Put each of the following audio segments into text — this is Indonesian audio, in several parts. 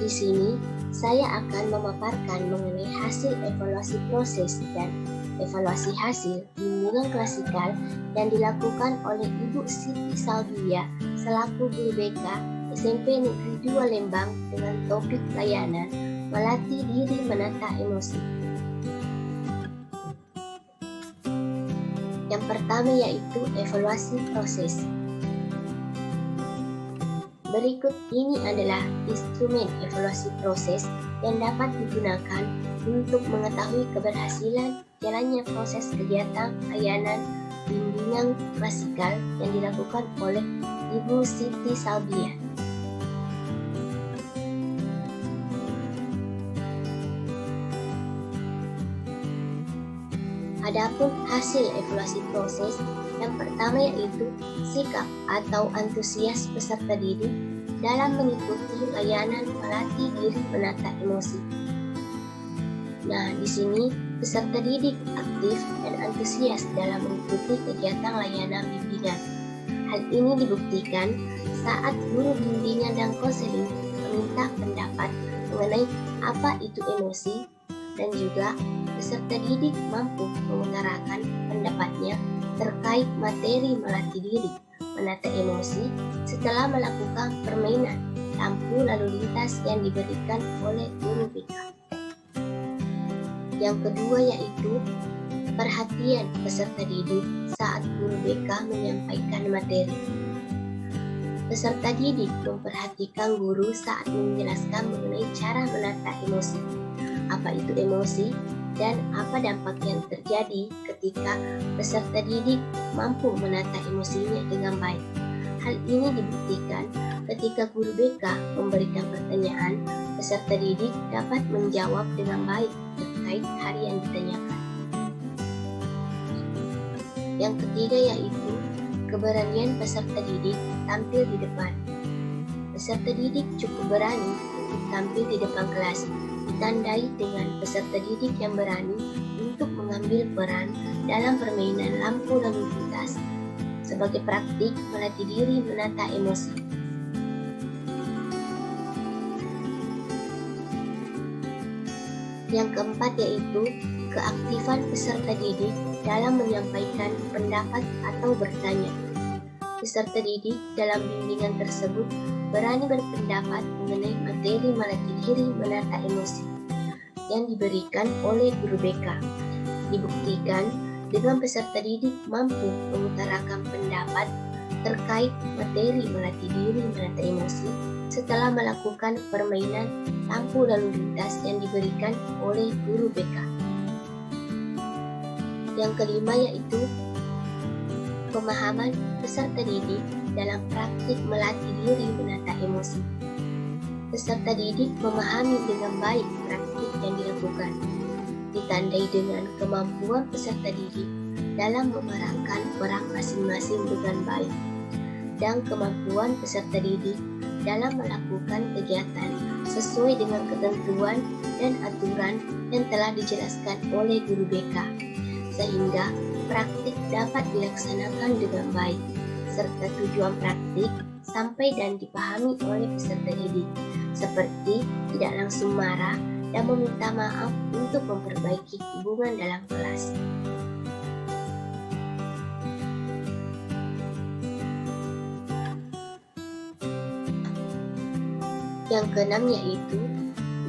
Di sini, saya akan memaparkan mengenai hasil evaluasi proses dan evaluasi hasil bimbingan klasikal yang dilakukan oleh Ibu Siti Salbia selaku guru BK SMP Negeri 2 Lembang dengan topik layanan melatih diri menata emosi. Yang pertama yaitu evaluasi proses. Berikut ini adalah instrumen evaluasi proses yang dapat digunakan untuk mengetahui keberhasilan jalannya proses kegiatan layanan bimbingan klasikal yang dilakukan oleh Ibu Siti Salbia. Adapun hasil evaluasi proses yang pertama yaitu sikap atau antusias peserta didik dalam mengikuti layanan melatih diri menata emosi. Nah, di sini peserta didik aktif dan antusias dalam mengikuti kegiatan layanan bimbingan. Hal ini dibuktikan saat guru bimbingan dan konseling meminta pendapat mengenai apa itu emosi dan juga peserta didik mampu mengutarakan pendapatnya terkait materi melatih diri menata emosi setelah melakukan permainan lampu lalu lintas yang diberikan oleh guru BK. Yang kedua yaitu perhatian peserta didik saat guru BK menyampaikan materi. Peserta didik memperhatikan guru saat menjelaskan mengenai cara menata emosi. Apa itu emosi dan apa dampak yang terjadi ketika peserta didik mampu menata emosinya dengan baik. Hal ini dibuktikan ketika guru BK memberikan pertanyaan, peserta didik dapat menjawab dengan baik terkait hal yang ditanyakan. Yang ketiga yaitu keberanian peserta didik tampil di depan. Peserta didik cukup berani untuk tampil di depan kelas, ditandai dengan peserta didik yang berani untuk mengambil peran dalam permainan lampu lalu lintas sebagai praktik melatih diri menata emosi. Yang keempat yaitu keaktifan peserta didik dalam menyampaikan pendapat atau bertanya. Peserta didik dalam bimbingan tersebut berani berpendapat mengenai materi melatih diri menata emosi yang diberikan oleh guru BK. Dibuktikan dengan peserta didik mampu mengutarakan pendapat terkait materi melatih diri menata emosi setelah melakukan permainan lampu lalu lintas yang diberikan oleh guru BK. Yang kelima yaitu pemahaman peserta didik dalam praktik melatih diri menata emosi. Peserta didik memahami dengan baik praktik yang dilakukan, ditandai dengan kemampuan peserta didik dalam memerankan peran masing-masing dengan baik, dan kemampuan peserta didik dalam melakukan kegiatan sesuai dengan ketentuan dan aturan yang telah dijelaskan oleh guru BK, sehingga praktik dapat dilaksanakan dengan baik, serta tujuan praktik sampai dan dipahami oleh peserta didik, seperti tidak langsung marah dan meminta maaf untuk memperbaiki hubungan dalam kelas. Yang keenam yaitu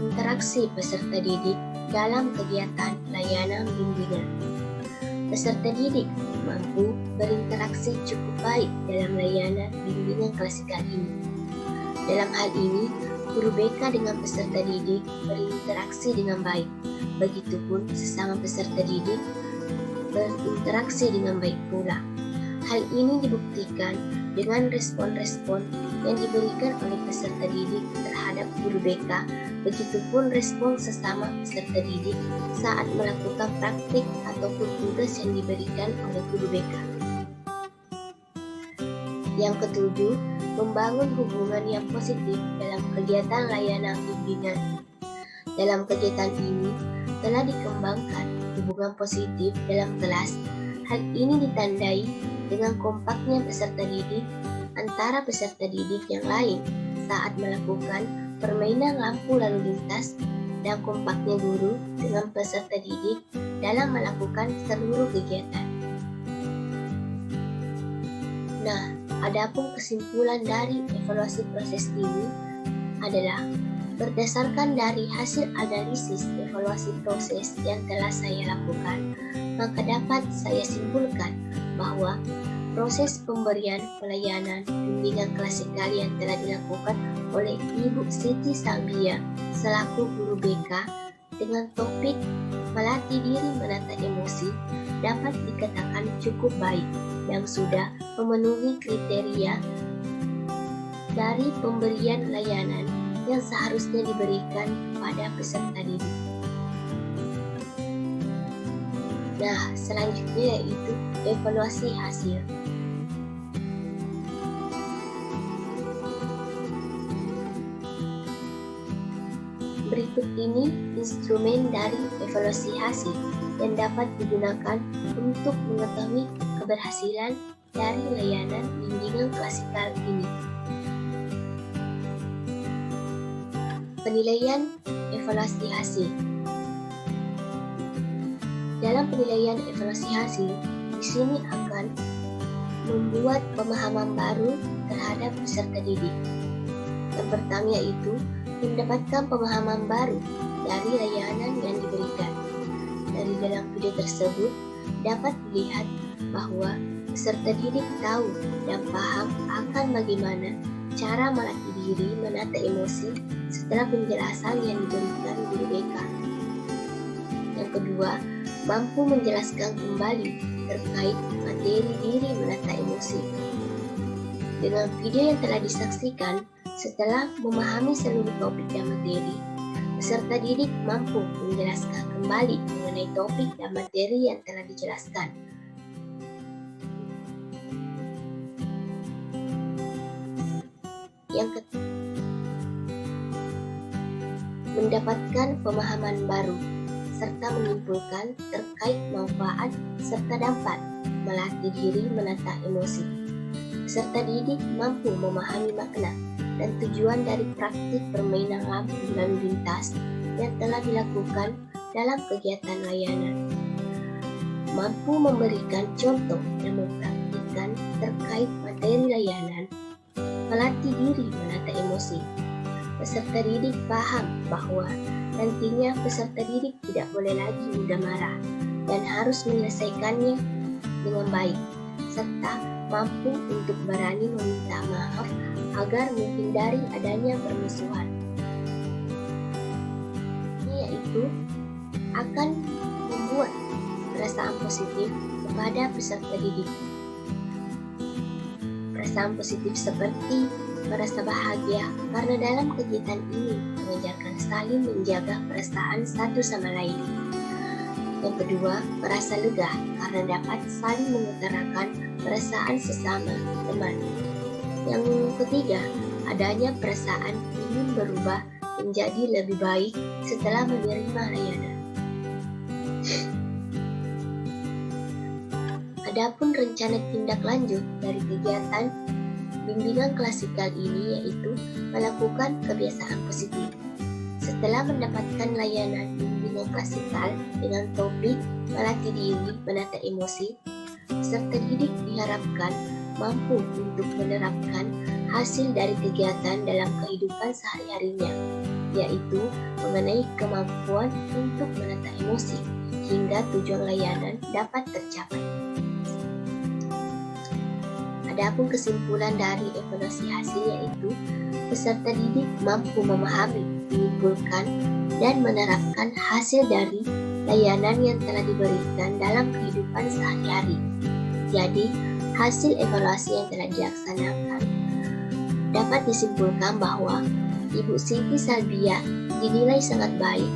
interaksi peserta didik dalam kegiatan layanan bimbingan. Peserta didik mampu berinteraksi cukup baik dalam layanan bimbingan klasikal ini. Dalam hal ini, guru BK dengan peserta didik berinteraksi dengan baik. Begitupun sesama peserta didik berinteraksi dengan baik pula. Hal ini dibuktikan dengan respon-respon yang diberikan oleh peserta didik terhadap guru BK, begitupun respon sesama peserta didik saat melakukan praktik ataupun tugas yang diberikan oleh guru BK. Yang ketujuh, membangun hubungan yang positif dalam kegiatan layanan bimbingan. Dalam kegiatan ini telah dikembangkan hubungan positif dalam kelas. Hal ini ditandai dengan kompaknya peserta didik antara peserta didik yang lain saat melakukan permainan lampu lalu lintas, dan kompaknya guru dengan peserta didik dalam melakukan seluruh kegiatan. Nah, adapun kesimpulan dari evaluasi proses ini adalah berdasarkan dari hasil analisis evaluasi proses yang telah saya lakukan, maka dapat saya simpulkan bahwa proses pemberian pelayanan bimbingan klasikal yang telah dilakukan oleh Ibu Siti Salbia selaku guru BK dengan topik melatih diri menata emosi dapat dikatakan cukup baik yang sudah memenuhi kriteria dari pemberian layanan yang seharusnya diberikan pada peserta didik. Nah, selanjutnya yaitu evaluasi hasil. Berikut ini instrumen dari evaluasi hasil yang dapat digunakan untuk mengetahui keberhasilan dari layanan bimbingan klasikal ini. Penilaian evaluasi hasil. Dalam penilaian evaluasi hasil, di sini akan membuat pemahaman baru terhadap peserta didik. Yang pertama yaitu mendapatkan pemahaman baru dari layanan yang diberikan. Dari dalam video tersebut dapat dilihat bahwa peserta didik tahu dan paham akan bagaimana cara melatih diri menata emosi setelah penjelasan yang diberikan guru BK. Yang kedua, mampu menjelaskan kembali terkait materi diri menata emosi. Dengan video yang telah disaksikan, setelah memahami seluruh topik dan materi, peserta didik mampu menjelaskan kembali mengenai topik dan materi yang telah dijelaskan. Yang ketiga, mendapatkan pemahaman baru serta menyimpulkan terkait manfaat serta dampak melatih diri menata emosi. Peserta didik mampu memahami makna dan tujuan dari praktik permainan lampu lalu lintas yang telah dilakukan dalam kegiatan layanan. Mampu memberikan contoh dan mempraktikkan terkait materi layanan melatih diri menata emosi. Peserta didik paham bahwa nantinya peserta didik tidak boleh lagi mudah marah dan harus menyelesaikannya dengan baik, serta mampu untuk berani meminta maaf agar menghindari adanya permusuhan. Ini yaitu akan membuat perasaan positif kepada peserta didik. Perasaan positif seperti merasa bahagia karena dalam kegiatan ini mengajarkan saling menjaga perasaan satu sama lain. Yang kedua, merasa lega karena dapat saling mengutarakan perasaan sesama teman. Yang ketiga, adanya perasaan ingin berubah menjadi lebih baik setelah menerima layanan. Adapun rencana tindak lanjut dari kegiatan bimbingan klasikal ini yaitu melakukan kebiasaan positif. Setelah mendapatkan layanan bimbingan klasikal dengan topik melatih diri menata emosi, peserta didik diharapkan mampu untuk menerapkan hasil dari kegiatan dalam kehidupan sehari-harinya, yaitu mengenai kemampuan untuk menata emosi hingga tujuan layanan dapat tercapai. Adapun kesimpulan dari evaluasi hasil yaitu peserta didik mampu memahami, menyimpulkan, dan menerapkan hasil dari layanan yang telah diberikan dalam kehidupan sehari-hari. Jadi, hasil evaluasi yang telah dilaksanakan dapat disimpulkan bahwa Ibu Siti Salbia dinilai sangat baik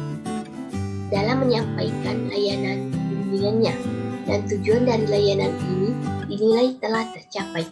dalam menyampaikan layanan bimbingannya dan tujuan dari layanan ini dinilai telah tercapai.